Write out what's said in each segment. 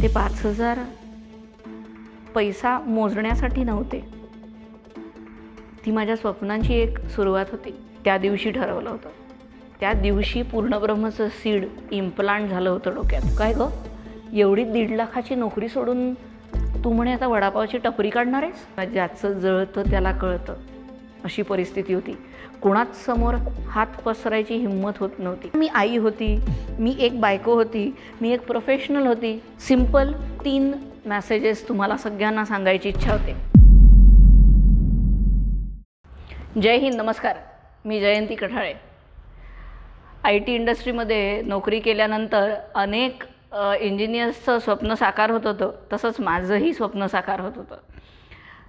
ते 5,000 पैसा मोजण्यासाठी नव्हते, ती माझ्या स्वप्नांची एक सुरुवात होती. त्या दिवशी ठरवलं होतं, त्या दिवशी पूर्णब्रह्मचं सीड इम्प्लांट झालं होतं डोक्यात. काय गं, एवढी 1.5 लाखाची नोकरी सोडून तू म्हणे आता वडापावची टपरी काढणार आहेस? ज्याचं जळतं त्याला कळतं, अशी परिस्थिती होती. कोणाच समोर हात पसरायची हिंमत होत नव्हती. मी आई होती, मी एक बायको होती, मी एक प्रोफेशनल होती. सिंपल 3 मेसेजेस तुम्हाला सगळ्यांना सांगायची इच्छा होते. जय हिंद, नमस्कार. मी जयंती कठाळे. IT इंडस्ट्रीमध्ये नोकरी केल्यानंतर अनेक इंजिनियर्सचं स्वप्न साकार होत होतं, तसंच माझंही स्वप्न साकार होत होतं.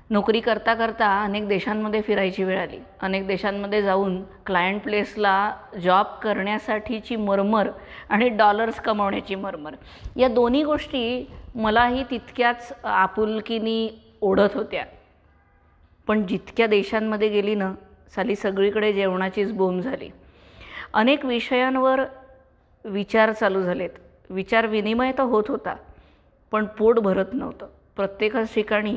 नोकरी करता करता अनेक देशांमध्ये फिरायची वेळ आली. अनेक देशांमध्ये जाऊन क्लायंट प्लेसला जॉब करण्यासाठीची मरमर आणि डॉलर्स कमवण्याची मरमर, या दोन्ही गोष्टी मलाही तितक्याच आपुलकीनी ओढत होत्या. पण जितक्या देशांमध्ये गेली ना, साली सगळीकडे जेवणाचीच बोंब झाली. अनेक विषयांवर विचार चालू झालेत. विचार विनिमय तर होत होता, पण पोट भरत नव्हतं. प्रत्येकाच ठिकाणी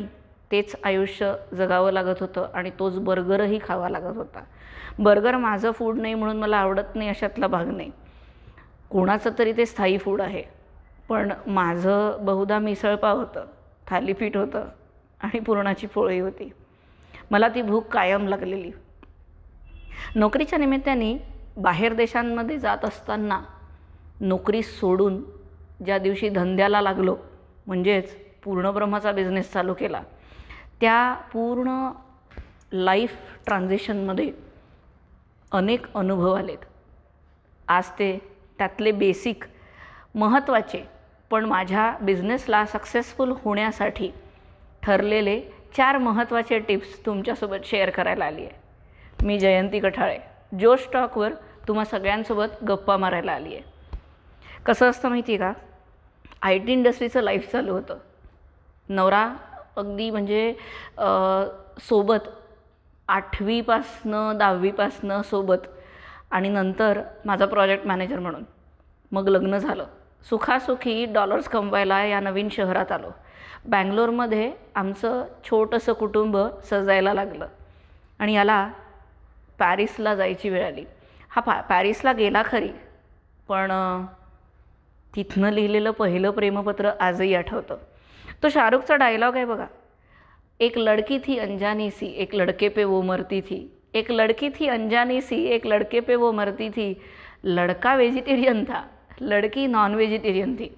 तेच आयुष्य जगावं लागत होतं आणि तोच बर्गरही खावा लागत होता. बर्गर माझं फूड नाही म्हणून मला आवडत नाही अशातला भाग नाही. कोणाचं तरी ते स्थायी फूड आहे, पण माझं बहुधा मिसळपाव होतं, थालीपीठ होतं आणि पुरणाची पोळी होती. मला ती भूक कायम लागलेली. नोकरीच्या निमित्ताने बाहेर देशांमध्ये जात असताना नोकरी सोडून ज्या दिवशी धंद्याला लागलो, म्हणजेच पूर्णब्रह्मचा बिझनेस चालू केला, त्या पूर्ण लाईफ ट्रान्झिशनमध्ये अनेक अनुभव आलेत. आज ते त्यातले बेसिक महत्त्वाचे पण माझ्या बिझनेसला सक्सेसफुल होण्यासाठी ठरलेले 4 महत्त्वाचे टिप्स तुमच्यासोबत शेअर करायला आली आहे. मी जयंती कठाळे, जोश टॉकवर तुम्हा सगळ्यांसोबत गप्पा मारायला आली आहे. कसं असतं माहिती आहे का, IT इंडस्ट्रीचं लाईफ चालू होतं. नवरा अगदी म्हणजे सोबत 8वीपासनं 10वीपासनं सोबत, आणि नंतर माझा प्रोजेक्ट मॅनेजर म्हणून. मग लग्न झालं. सुखासुखी डॉलर्स कमवायला या नवीन शहरात आलो. बँगलोरमध्ये आमचं छोटंसं कुटुंब सजायला लागलं आणि याला पॅरिसला जायची वेळ आली. हा पॅरिसला गेला खरी, पण तिथनं लिहिलेलं पहिलं प्रेमपत्र आजही आठवतं. तो शाहरुखचा डायलॉग आहे बघा, एक लड़की थी अनजानी सी, एक लड़के पे वो मरती थी. एक लड़की थी अनजानी सी, एक लड़के पे वो मरती थी. लड़का वेजिटेरियन था, लड़की नॉन वेजिटेरियन थी.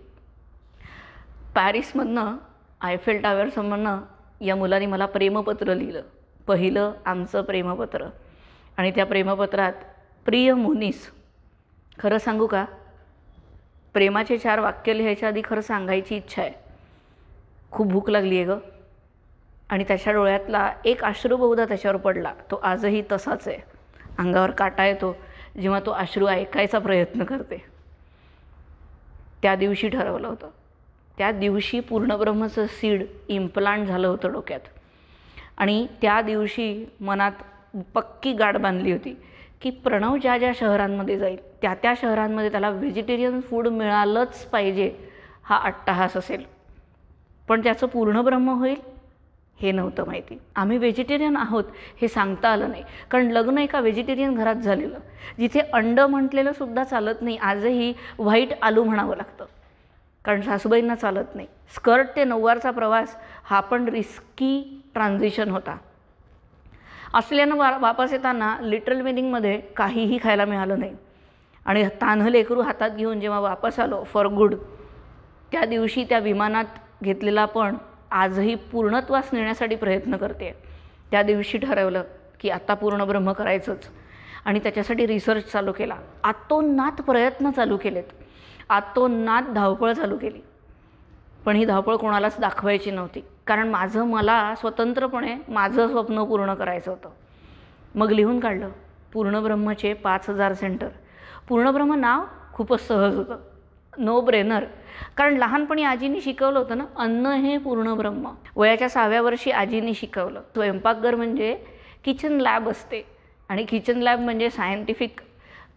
पॅरिसमधनं आयफेल टावरसमोरनं या मुलाने मला प्रेमपत्र लिहिलं, पहिलं आमचं प्रेमपत्र. आणि त्या प्रेमपत्रात, प्रिय मुनीस, खरं सांगू का, प्रेमाचे 4 वाक्य लिहायच्या आधी खरं सांगायची इच्छा आहे, खूप भूक लागली आहे गं. आणि त्याच्या डोळ्यातला एक अश्रू बहुधा त्याच्यावर पडला. तो आजही तसाच आहे. अंगावर काटा येतो जेव्हा तो अश्रू ऐकायचा प्रयत्न करते. त्या दिवशी ठरवलं होतं, त्या दिवशी पूर्णब्रह्मचं सीड इम्प्लांट झालं होतं डोक्यात. आणि त्या दिवशी मनात पक्की गाठ बांधली होती की प्रणव ज्या ज्या शहरांमध्ये जाईल त्या त्या शहरांमध्ये त्याला व्हेजिटेरियन फूड मिळालंच पाहिजे, हा अट्टहास असेल. पण त्याचं पूर्णब्रह्म होईल हे नव्हतं माहिती. आम्ही व्हेजिटेरियन आहोत हे सांगता आलं नाही, कारण लग्न एका व्हेजिटेरियन घरात झालेलं, जिथे अंड म्हटलेलं सुद्धा चालत नाही. आजही व्हाईट आलू म्हणावं लागतं, कारण सासूबाईंना चालत नाही. स्कर्ट ते नऊवारचा प्रवास हा पण रिस्की ट्रान्झिशन होता. ऑस्ट्रेलियानं वापस येताना लिटरल मिनिंगमध्ये काहीही खायला मिळालं नाही. आणि तान्हं लेकरू हातात घेऊन जेव्हा वापस आलो फॉर गुड, त्या दिवशी त्या विमानात घेतलेला पण आजही पूर्णत्वास नेण्यासाठी प्रयत्न करते. त्या दिवशी ठरवलं की आता पूर्णब्रह्म करायचंच, आणि त्याच्यासाठी रिसर्च चालू केला. आतोनात प्रयत्न चालू केलेत, आतोनात धावपळ चालू केली. पण ही धावपळ कोणालाच दाखवायची नव्हती, कारण मला स्वतंत्रपणे माझं स्वप्न पूर्ण करायचं होतं. मग लिहून काढलं पूर्णब्रह्मचे 5,000 सेंटर. पूर्णब्रह्म नाव खूपच सहज होतं, नो ब्रेनर. कारण लहानपणी आजींनी शिकवलं होतं ना, अन्न हे पूर्णब्रह्म. वयाच्या 6व्या वर्षी आजींनी शिकवलं, स्वयंपाकघर म्हणजे किचन लॅब असते, आणि किचन लॅब म्हणजे सायंटिफिक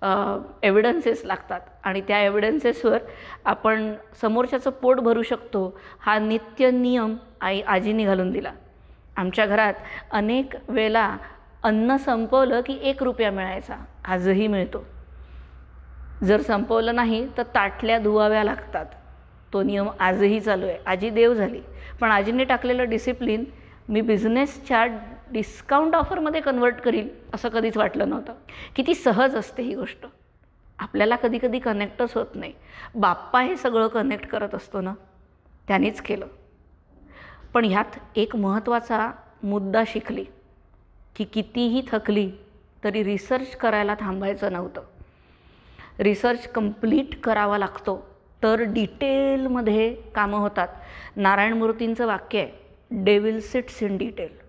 एव्हिडन्सेस लागतात आणि त्या एव्हिडन्सेसवर आपण समोरच्याचं पोट भरू शकतो हा नित्य नियम आजीने घालून दिला. आमच्या घरात अनेक वेळेला अन्न संपवलं की 1 रुपया मिळायचा, आजही मिळतो. जर संपवलं नाही तर ताटल्या धुवाव्या लागतात. तो नियम आजही चालू आहे. आजी देव झाली, पण आजीने टाकलेलं डिसिप्लिन मी बिझनेसच्या डिस्काउंट ऑफरमध्ये कन्वर्ट करील असं कधीच वाटलं नव्हतं. किती सहज असते ही गोष्ट, आपल्याला कधी कधी कनेक्टच होत नाही. बाप्पा हे सगळं कनेक्ट करत असतो ना, त्यानेच केलं. पण ह्यात एक महत्त्वाचा मुद्दा शिकली की कितीही थकली तरी रिसर्च करायला थांबायचं नव्हतं. रिसर्च कंप्लीट करावा लागतो तर डिटेलमध्ये कामं होतात. नारायण मूर्तींचं वाक्य आहे, डेव्हिल सिट्स इन डिटेल.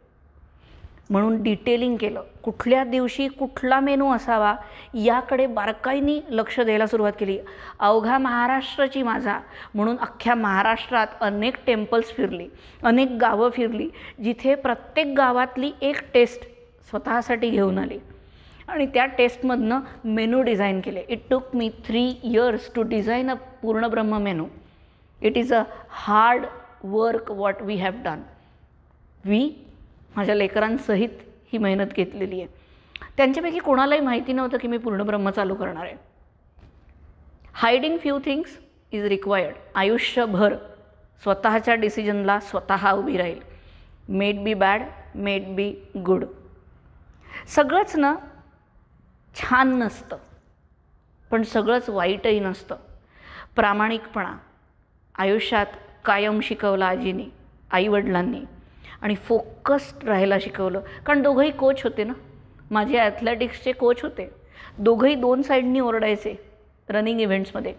म्हणून डिटेलिंग केलं. कुठल्या दिवशी कुठला मेनू असावा याकडे बारकाईने लक्ष द्यायला सुरुवात केली. अवघा महाराष्ट्राची माझा म्हणून अख्ख्या महाराष्ट्रात अनेक टेम्पल्स फिरली, अनेक गावं फिरली, जिथे प्रत्येक गावातली एक टेस्ट स्वतःसाठी घेऊन आली आणि त्या टेस्टमधनं मेनू डिझाईन केले. It took me 3 years to design a Purna Brahma menu. It is a hard work what we have done. माझ्या लेकरांसहित ही मेहनत घेतलेली आहे. त्यांच्यापैकी कोणालाही माहिती नव्हतं की मी पूर्ण ब्रह्म चालू करणार आहे. Hiding few things is required. आयुष्यभर स्वतःच्या डिसिजनला स्वतः उभी राहील. May be bad, may be good. सगळंच ना छान नसतं, पण सगळंच वाईटही नसतं. प्रामाणिकपणा आयुष्यात कायम शिकवला आजीने, आईवडिलांनी, आणि फोकस्ड राहायला शिकवलं. कारण दोघंही कोच होते ना, माझे ॲथलेटिक्सचे कोच होते. दोघंही 2 साईडनी ओरडायचे रनिंग इव्हेंट्समध्ये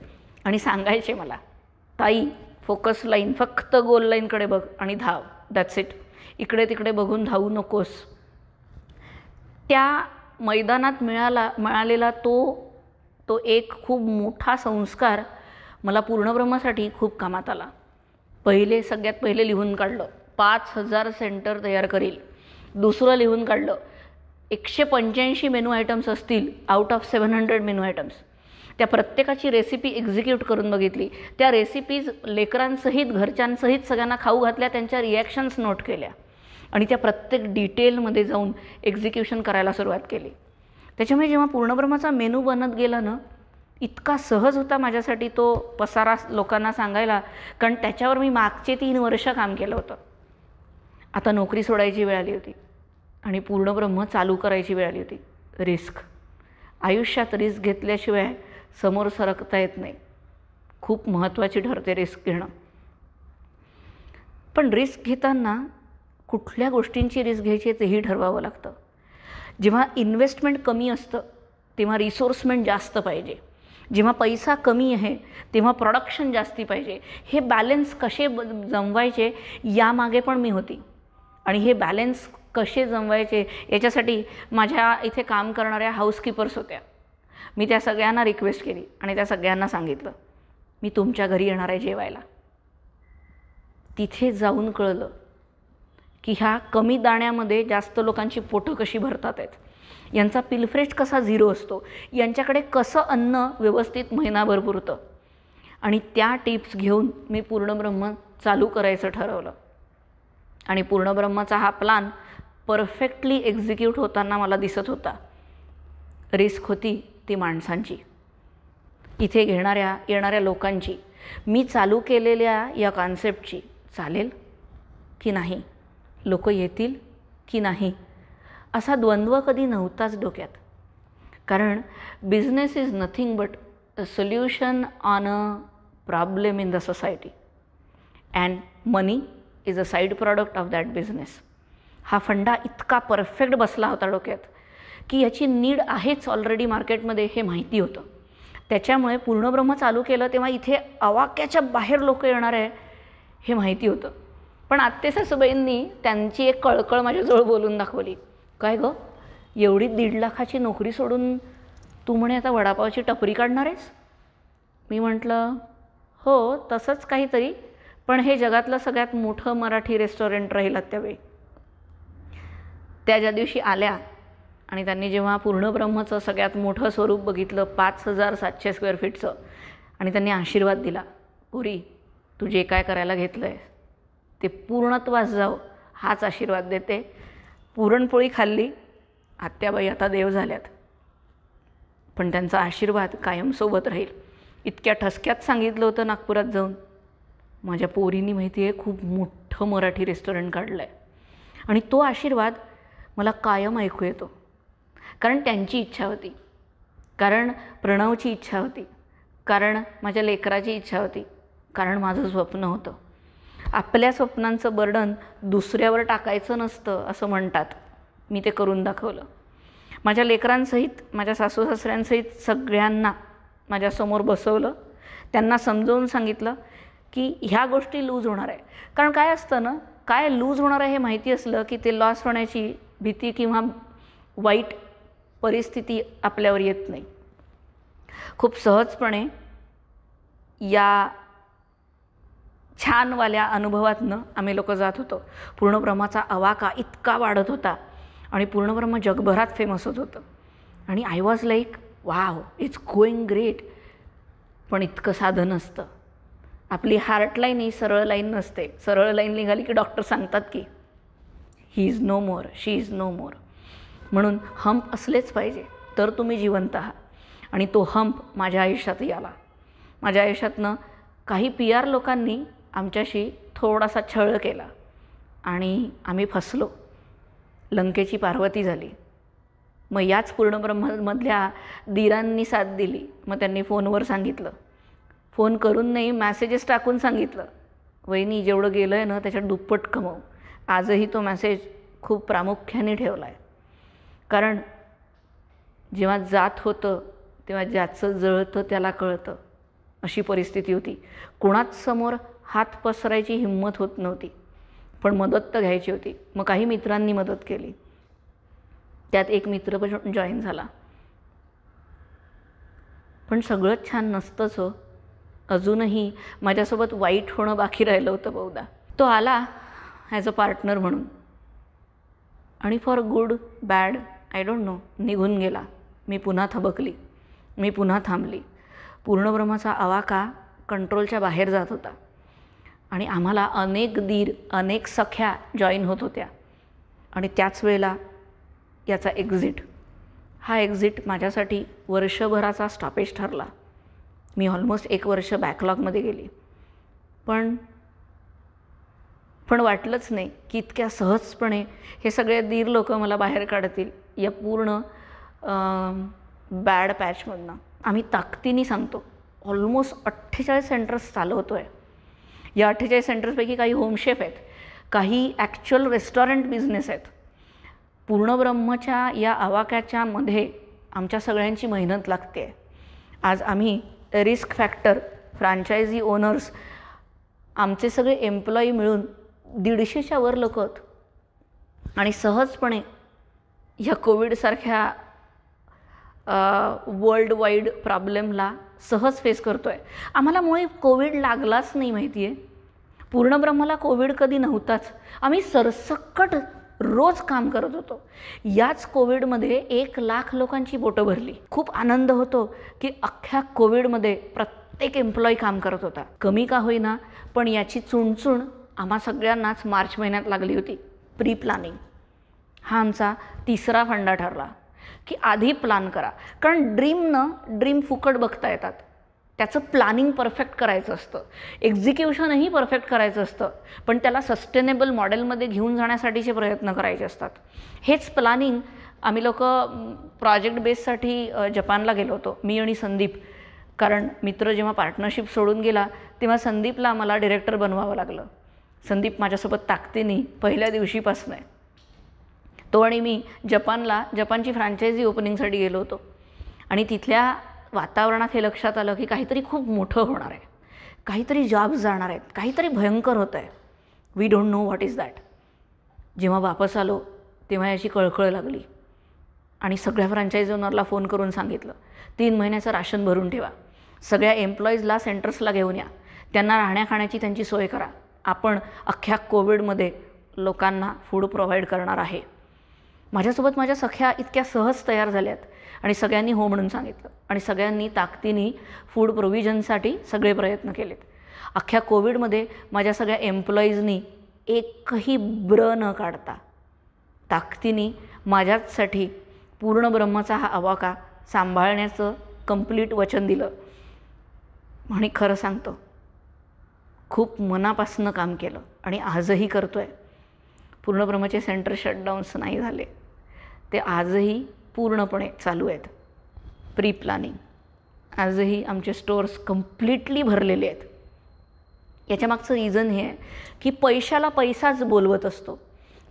आणि सांगायचे मला, ताई फोकस लाईन, फक्त गोल लाईनकडे बघ आणि धाव, दॅट्स इट. इकडे तिकडे बघून धावू नकोस. त्या मैदानात मिळालेला तो एक खूप मोठा संस्कार मला पूर्णब्रह्मासाठी खूप कामात आला. सगळ्यात पहिले लिहून काढलं, 5000 सेंटर तयार करील. दुसरं लिहून काढलं, 185 मेनू आयटम्स असतील आउट ऑफ 700 मेनू आयटम्स. त्या प्रत्येकाची रेसिपी एक्झिक्यूट करून बघितली. त्या रेसिपीज लेकरांसहित, घरच्यांसहित सगळ्यांना खाऊ घातल्या, त्यांच्या रिॲक्शन्स नोट केल्या आणि त्या प्रत्येक डिटेलमध्ये जाऊन एक्झिक्युशन करायला सुरुवात केली. त्याच्यामुळे जेव्हा पूर्णब्रह्माचा मेनू बनत गेला ना, इतका सहज होता माझ्यासाठी तो पसारा लोकांना सांगायला, कारण त्याच्यावर मी मागचे 3 वर्ष काम केलं होतं. आता नोकरी सोडायची वेळ आली होती आणि पूर्णब्रह्म चालू करायची वेळ आली होती. रिस्क. आयुष्यात रिस्क घेतल्याशिवाय समोर सरकता येत नाही. खूप महत्त्वाची ठरते रिस्क घेणं. पण रिस्क घेताना कुठल्या गोष्टींची रिस्क घ्यायची तेही ठरवावं लागतं. जेव्हा इन्व्हेस्टमेंट कमी असतं तेव्हा रिसोर्समेंट जास्त पाहिजे. जेव्हा पैसा कमी आहे तेव्हा प्रोडक्शन जास्ती पाहिजे. हे बॅलन्स कसे जमवायचे यामागे पण मी होती. आणि हे बॅलन्स कसे जमवायचे याच्यासाठी माझ्या इथे काम करणाऱ्या हाऊसकीपर्स होत्या. मी त्या सगळ्यांना रिक्वेस्ट केली आणि त्या सगळ्यांना सांगितलं, मी तुमच्या घरी येणार आहे जेवायला. तिथे जाऊन कळलं की ह्या कमी दाण्यामध्ये जास्त लोकांची पोटं कशी भरतात आहेत, यांचा पिलफ्रेश कसा 0 असतो, यांच्याकडे कसं अन्न व्यवस्थित महिनाभर पुरतं. आणि त्या टिप्स घेऊन मी पूर्णब्रह्म चालू करायचं ठरवलं. आणि पूर्णब्रह्माचा हा प्लान परफेक्टली एक्झिक्यूट होताना मला दिसत होता. रिस्क होती ती माणसांची, इथे येणाऱ्या लोकांची, मी चालू केलेल्या या कॉन्सेप्टची. चालेल की नाही, लोक येतील की नाही, असा द्वंद्व कधी नव्हताच डोक्यात. कारण business is nothing but a solution on a problem in the society and money is a side product of that business. हा फंडा इतका परफेक्ट बसला होता डोक्यात की याची नीड आहेच ऑलरेडी मार्केटमध्ये हे माहिती होतं. त्याच्यामुळे पूर्णब्रह्म चालू केलं तेव्हा इथे आवाक्याच्या बाहेर लोक येणार आहे हे माहिती होतं. पण आत्ते सासूबाईंनी त्यांची एक कळकळ माझ्याजवळ बोलून दाखवली. काय गं, एवढी 1.5 लाखाची नोकरी सोडून तू म्हणे आता वडापावची टपरी काढणार आहेस? मी म्हटलं हो तसंच काहीतरी, पण हे जगातलं सगळ्यात मोठं मराठी रेस्टॉरंट राहिलं त्यावेळी. त्या ज्या दिवशी आल्या आणि त्यांनी जेव्हा पूर्णब्रह्मचं सगळ्यात मोठं स्वरूप बघितलं 5700 स्क्वेअर फीटचं, आणि त्यांनी आशीर्वाद दिला, पुरी तू जे काय करायला घेतलं आहे ते पूर्णत्वास जाव, हाच आशीर्वाद देते. पुरणपोळी खाल्ली, आत्याबाई आता देव झाल्यात, पण त्यांचा आशीर्वाद कायम सोबत राहील. इतक्या ठसक्यात सांगितलं होतं नागपुरात जाऊन. माझ्या पोरींनी माहिती आहे खूप मोठं मराठी रेस्टॉरंट काढलं आहे, आणि तो आशीर्वाद मला कायम ऐकू येतो. कारण त्यांची इच्छा होती, कारण प्रणवची इच्छा होती, कारण माझ्या लेकराची इच्छा होती, कारण माझं स्वप्न होतं. आपल्या स्वप्नांचं बर्डन दुसऱ्यावर टाकायचं नसतं असं म्हणतात. मी ते करून दाखवलं. माझ्या लेकरांसहित, माझ्या सासू सासऱ्यांसहित सगळ्यांना माझ्यासमोर बसवलं, त्यांना समजावून सांगितलं की ह्या गोष्टी लूज होणार आहे. कारण काय असतं ना, काय लूज होणार आहे हे माहिती असलं की ते लॉस होण्याची भीती किंवा वाईट परिस्थिती आपल्यावर येत नाही. खूप सहजपणे या छानवाल्या अनुभवातनं आम्ही लोक जात होतो. पूर्णब्रह्माचा आवाका इतका वाढत होता आणि पूर्णब्रह्म जगभरात फेमस होत होतं. आणि I was like wow, it's going great. पण इतकं साधं नसतं. आपली हार्ट लाईन ही सरळ लाईन नसते. सरळ लाईन निघाली की डॉक्टर सांगतात की he is no more, she is no more. म्हणून हंप असलेच पाहिजे तर तुम्ही जिवंत आहात. आणि तो हंप माझ्या आयुष्यातही आला. माझ्या आयुष्यातनं काही PR लोकांनी आमच्याशी थोडासा छळ केला आणि आम्ही फसलो. लंकेची पार्वती झाली. मग याच पूर्णब्रह्ममधल्या दीरांनी साथ दिली. मग त्यांनी फोनवर सांगितलं, फोन करून नाही मॅसेजेस टाकून सांगितलं, वहिनी जेवढं गेलं आहे ना त्याच्यात दुप्पट कमव. आजही तो मॅसेज खूप प्रामुख्याने ठेवला आहे. कारण जेव्हा जात होतं तेव्हा ज्याचं जळतं त्याला कळतं, अशी परिस्थिती होती. कोणाच समोर हात पसरायची हिंमत होत नव्हती, पण मदत तर घ्यायची होती. मग काही मित्रांनी मदत केली. त्यात एक मित्र पण जॉईन झाला. पण सगळंच छान नसतंच हो. अजूनही माझ्यासोबत वाईट होणं बाकी राहिलं होतं बहुधा. तो आला ॲज अ पार्टनर म्हणून आणि for good bad I don't know निघून गेला. मी पुन्हा थबकली, मी पुन्हा थांबली. पूर्णब्रह्माचा आवाका कंट्रोलच्या बाहेर जात होता आणि आम्हाला अनेक दीर, अनेक सख्या जॉईन होत होत्या. आणि त्याच वेळेला याचा एक्झिट, हा एक्झिट माझ्यासाठी वर्षभराचा स्टॉपेज ठरला. मी ऑलमोस्ट 1 वर्ष बॅकलॉगमध्ये गेली. पण वाटलंच नाही की इतक्या सहजपणे हे सगळे दीर लोक मला बाहेर काढतील या पूर्ण बॅड पॅचमधनं. आम्ही ताकदीने सांगतो, ऑलमोस्ट 48 सेंटर्स चालवतो आहे. या 48 सेंटर्सपैकी काही होमशेफ आहेत, काही ॲक्च्युअल रेस्टॉरंट बिझनेस आहेत. पूर्णब्रह्मच्या या आवाक्याच्या मध्ये आमच्या सगळ्यांची मेहनत लागते. आज आम्ही रिस्क फॅक्टर, फ्रँचायझी ओनर्स, आमचे सगळे एम्प्लॉई मिळून 150च्या वर लोक आहेत. आणि सहजपणे ह्या कोविडसारख्या वर्ल्ड वाईड प्रॉब्लेमला सहज फेस करतो आहे. आम्हाला मुळे कोविड लागलाच नाही माहिती आहे. पूर्णब्रह्माला कोविड कधी नव्हताच. आम्ही सरसकट रोज काम करत होतो. याच कोविडमध्ये 1 लाख लोकांची बोटं भरली. खूप आनंद होतो की अख्ख्या कोविडमध्ये प्रत्येक एम्प्लॉई काम करत होता. कमी का होईना, पण याची चुणचुण आम्हा सगळ्यांनाच मार्च महिन्यात लागली होती. प्री प्लॅनिंग हा आमचा 3रा फंडा ठरला की आधी प्लॅन करा. कारण ड्रीम फुकट बघता येतात. त्याचं प्लॅनिंग परफेक्ट करायचं असतं, एक्झिक्युशनही परफेक्ट करायचं असतं, पण त्याला सस्टेनेबल मॉडेलमध्ये घेऊन जाण्यासाठीचे प्रयत्न करायचे असतात. हेच प्लॅनिंग आम्ही लोक प्रोजेक्ट बेससाठी जपानला गेलो होतो, मी आणि संदीप. कारण मित्र जेव्हा पार्टनरशिप सोडून गेला तेव्हा संदीपला मला डिरेक्टर बनवावं लागलं. संदीप माझ्यासोबत ताकदीने पहिल्या दिवशीपासून आहे. तो आणि मी जपानची फ्रँचायझी ओपनिंगसाठी गेलो होतो. आणि तिथल्या वातावरणात हे लक्षात आलं की काहीतरी खूप मोठं होणार आहे, काहीतरी जॉब्स जाणार आहेत, काहीतरी भयंकर होतं आहे. We don't know what is that. जेव्हा वापस आलो तेव्हा याची कळकळ लागली आणि सगळ्या फ्रँचायझी ओनरला फोन करून सांगितलं, 3 महिन्याचं राशन भरून ठेवा, सगळ्या एम्प्लॉईजला सेंटर्सला घेऊन या, त्यांना राहण्या खाण्याची त्यांची सोय करा. आपण अख्ख्या कोविडमध्ये लोकांना फूड प्रोव्हाइड करणार आहे. माझ्यासोबत माझ्या सख्या इतक्या सहज तयार झाल्यात आणि सगळ्यांनी हो म्हणून सांगितलं आणि सगळ्यांनी ताकदीने फूड प्रोव्हिजनसाठी सगळे प्रयत्न केलेत. अख्ख्या कोविडमध्ये माझ्या सगळ्या एम्प्लॉईजनी एकही ब्र न काढता ताकदीने माझ्यासाठी पूर्ण ब्रह्मचा हा आवाका सांभाळण्याचं कंप्लीट वचन दिलं. आणि खरं सांगतो, खूप मनापासून काम केलं आणि आजही करतो आहे. पूर्ण ब्रह्मचे सेंटर शटडाऊन्स नाही झाले, ते आजही पूर्णपणे चालू आहेत. प्री प्लॅनिंग आजही आमचे स्टोअर्स कम्प्लिटली भरलेले आहेत. याच्यामागचं रिझन हे आहे की पैशाला पैसाच बोलवत असतो,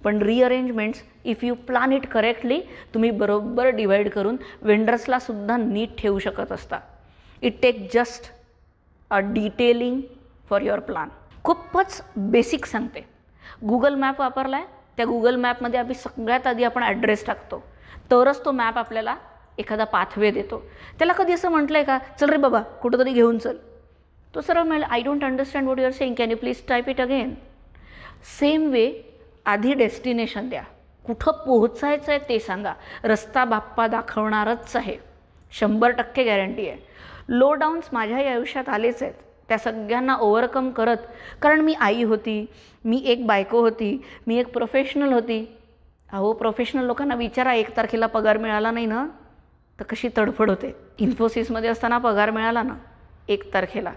पण rearrangements if you plan it correctly तुम्ही बरोबर डिवाईड करून वेंडर्सलासुद्धा नीट ठेवू शकत असता. It take just a detailing for your plan. खूपच बेसिक सांगते. गुगल मॅप वापरला आहे, त्या गुगल मॅपमध्ये आम्ही सगळ्यात आधी आपण ॲड्रेस टाकतो, तरच तो मॅप आपल्याला एखादा पाथवे देतो. त्याला कधी असं म्हटलं आहे का, चल रे बाबा कुठंतरी घेऊन चल? तो सरळ म्हणेल, I don't understand what you are saying, can you please type it again. Same way आधी डेस्टिनेशन द्या, कुठं पोहोचायचं आहे ते सांगा. रस्ता बाप्पा दाखवणारच आहे, 100% गॅरंटी आहे. लो डाऊन्स माझ्याही आयुष्यात आलेच आहेत, त्या सगळ्यांना ओव्हरकम करत, कारण मी आई होती, मी एक बायको होती, मी एक प्रोफेशनल होती. अहो प्रोफेशनल लोकांना विचारा, 1 तारखेला पगार मिळाला नाही ना तर कशी तडफड होते. इन्फोसिसमध्ये असताना पगार मिळाला ना 1 तारखेला,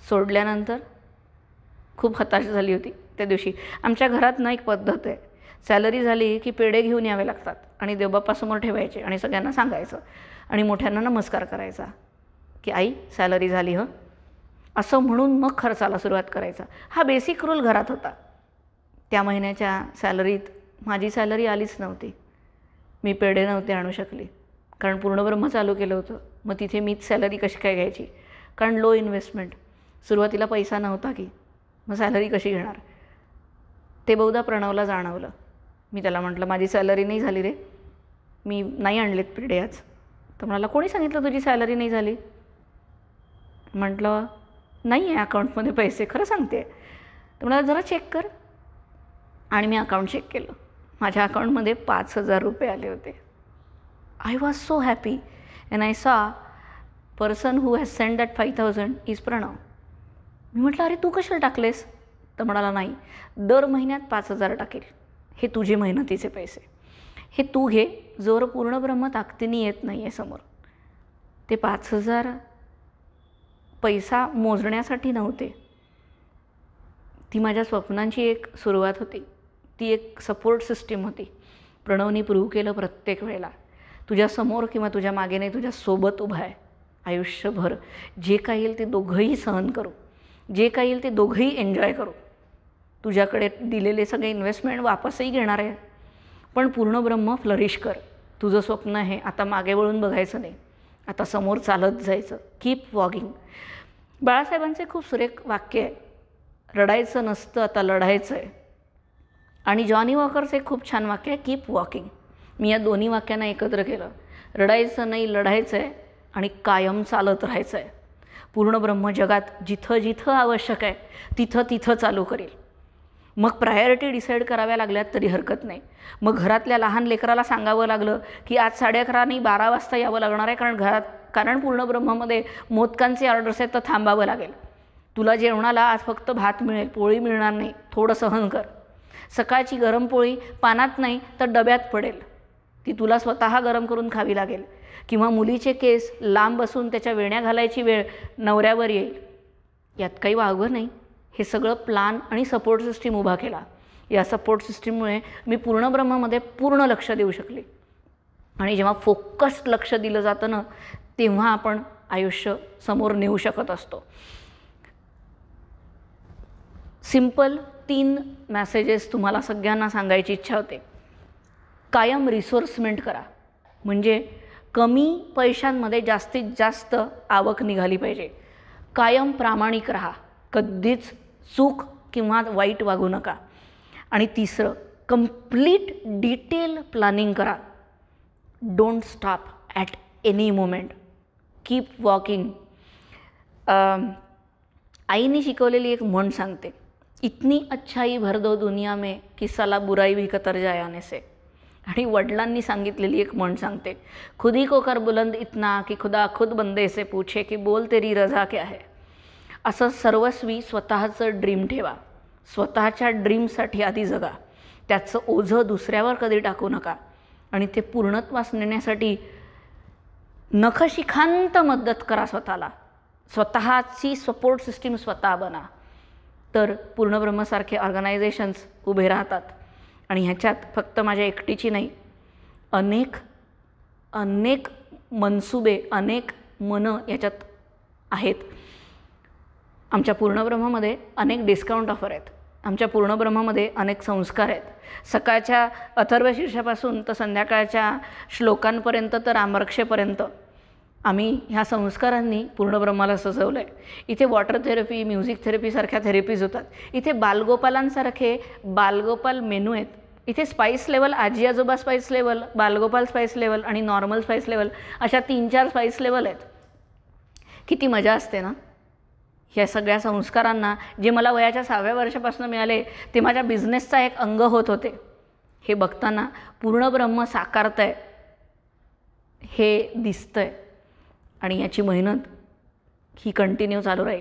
सोडल्यानंतर खूप हताश झाली होती त्या दिवशी. आमच्या घरात ना एक पद्धत आहे, सॅलरी झाली की पेढे घेऊन यावे लागतात आणि देवबाप्पासमोर ठेवायचे आणि सगळ्यांना सांगायचं आणि मोठ्यांना नमस्कार करायचा की आई सॅलरी झाली हं, असं म्हणून मग खर्चाला सुरुवात करायचा. हा बेसिक रूल घरात होता. त्या महिन्याच्या सॅलरीत माझी सॅलरी आलीच नव्हती, मी पेढे नव्हते आणू शकली, कारण पूर्णब्रह्म चालू केलं होतं. मग तिथे मीच सॅलरी कशी काय घ्यायची, कारण लो इन्व्हेस्टमेंट, सुरुवातीला पैसा नव्हता की, मग सॅलरी कशी घेणार. ते बहुधा प्रणवला जाणवलं. मी त्याला म्हटलं, माझी सॅलरी नाही झाली रे, मी नाही आणलेत पेढे आज. तर म्हणाला, कोणी सांगितलं तुझी सॅलरी नाही झाली? म्हटलं नाही आहे अकाउंटमध्ये पैसे, खरं सांगते. तर म्हणाला जरा चेक कर. आणि मी अकाउंट चेक केलं, माझ्या अकाउंटमध्ये 5,000 रुपये आले होते. I was so happy and I saw person who has send that 5,000 is Pranav. मी म्हटलं अरे तू कशाला टाकलेस? तर म्हणाला नाही, दर महिन्यात 5,000 टाकेल, हे तुझे मेहनतीचे पैसे, हे तू घे, जोर पूर्ण ब्रह्म ताकदीने येत नाही आहे समोर. ते 5,000 पैसा मोजण्यासाठी नव्हते, ती माझ्या स्वप्नांची एक सुरुवात होती, ती एक सपोर्ट सिस्टीम होती. प्रणवनी प्रूव्ह केलं प्रत्येक वेळेला, तुझ्यासमोर किंवा तुझ्या मागे नाही, तुझ्यासोबत उभा आहे आयुष्यभर. जे काही येईल ते दोघंही सहन करू, जे काही येईल ते दोघंही एन्जॉय करू. तुझ्याकडे दिलेले सगळे इन्व्हेस्टमेंट वापसही घेणार आहे, पण पूर्ण ब्रह्म फ्लरिश कर. तुझं स्वप्न आहे आता मागे वळून बघायचं नाही, आता समोर चालत जायचं. Keep walking. बाळासाहेबांचे खूप सुरेख वाक्य आहे, रडायचं नसतं आता लढायचं आहे. आणि जॉनी वॉकरचं एक खूप छान वाक्य आहे, कीप वॉकिंग. मी या दोन्ही वाक्यांना एकत्र केलं, रडायचं नाही लढायचं आहे आणि कायम चालत राहायचं आहे. पूर्ण ब्रह्म जगात जिथं जिथं आवश्यक आहे तिथं तिथं चालू करेल. मग प्रायोरिटी डिसाईड कराव्या लागल्यात तरी हरकत नाही. मग घरातल्या लहान लेकराला सांगावं लागलं की आज 11:30 नाही 12 वाजता यावं लागणार आहे, कारण पूर्ण ब्रह्ममध्ये मोदकांचे ऑर्डर्स आहेत तर थांबावं लागेल. तुला जेवणाला आज फक्त भात मिळेल, पोळी मिळणार नाही, थोडं सहन कर. सकाळची गरम पोळी पानात नाही तर डब्यात पडेल, ती तुला स्वतः गरम करून खावी लागेल. किंवा मुलीचे केस लांब बसून त्याच्या वेण्या घालायची वेळ नवऱ्यावर येईल. यात काही वावगं नाही. हे सगळं प्लान आणि सपोर्ट सिस्टीम उभा केला. या सपोर्ट सिस्टीममुळे मी पूर्ण ब्रह्मामध्ये पूर्ण लक्ष देऊ शकले. आणि जेव्हा फोकस्ड लक्ष दिलं जातं ना, तेव्हा आपण आयुष्य समोर नेऊ शकत असतो. सिंपल 3 मेसेजेस तुम्हाला सगळ्यांना सांगायची इच्छा होते. कायम रिसोर्समेंट करा, म्हणजे कमी पैशांमध्ये जास्तीत जास्त आवक निघाली पाहिजे. कायम प्रामाणिक राहा, कधीच चूक किंवा वाईट वागू नका. आणि तिसरं, कंप्लीट डिटेल प्लॅनिंग करा. Don't stop at any moment, keep walking. आईने शिकवलेली एक म्हण सांगते, इतनी अच्छाई भर दो दुनिया में कि साला बुराई भी कतर जाए आने से. आणि वडिलांनी सांगितलेली एक म्हण सांगते, खुदी को कर बुलंद इतना की खुदा खुद बंदे से पूछे की बोल तेरी रजा क्या है. असं सर्वस्वी स्वतःचं ड्रीम ठेवा. स्वतःच्या ड्रीमसाठी आधी जगा. त्याचं ओझं दुसऱ्यावर कधी टाकू नका आणि ते पूर्णत्वास नेण्यासाठी नखशिखांत मदत करा स्वतःला. स्वतःची सपोर्ट सिस्टीम स्वतः बना. तर पूर्णब्रह्मसारखे ऑर्गनायझेशन्स उभे राहतात. आणि ह्याच्यात फक्त माझ्या एकटीची नाही, अनेक अनेक मनसुबे, अनेक मनं याच्यात आहेत. आमच्या पूर्णब्रह्ममध्ये अनेक डिस्काउंट ऑफर आहेत. आमच्या पूर्णब्रह्ममध्ये अनेक संस्कार आहेत. सकाळच्या अथर्वशीर्षापासून तर संध्याकाळच्या श्लोकांपर्यंत तर रामरक्षेपर्यंत आम्ही ह्या संस्कारांनी पूर्णब्रह्माला सजवलं आहे. इथे वॉटर थेरपी, म्युझिक थेरपीसारख्या थेरपीज होतात. इथे बालगोपालांसारखे बालगोपाल मेनू आहेत. इथे स्पाइस लेवल, आजी आजोबा spice level, Balgopal spice level आणि नॉर्मल स्पाइस लेवल अशा 3-4 स्पाइस लेवल आहेत. किती मजा असते ना ह्या सगळ्या संस्कारांना. जे मला वयाच्या 6व्या वर्षापासून मिळाले ते माझ्या बिझनेसचा एक अंग होत होते. हे बघताना पूर्णब्रह्म साकारत आहे हे दिसतं आहे आणि याची मेहनत ही कंटिन्यू चालू राहील.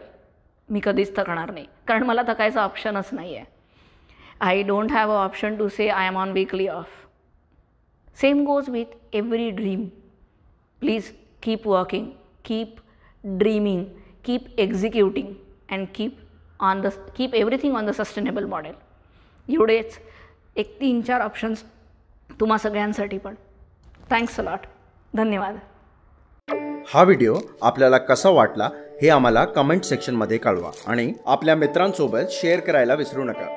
मी कधीच थकणार नाही, कारण मला थकायचा ऑप्शनच नाही आहे. I don't have a option to say I am on weekly off. Same goes with every dream. Please keep working, keep dreaming, keep executing and keep everything on the sustainable model. एवढेच एक 3-4 options तुम्हा सगळ्यांसाठी पण. Thanks a lot. धन्यवाद. हा video आपल्याला कसा वाटला हे आम्हाला कमेंट सेक्शनमध्ये कळवा आणि आपल्या मित्रांसोबत शेअर करायला विसरू नका.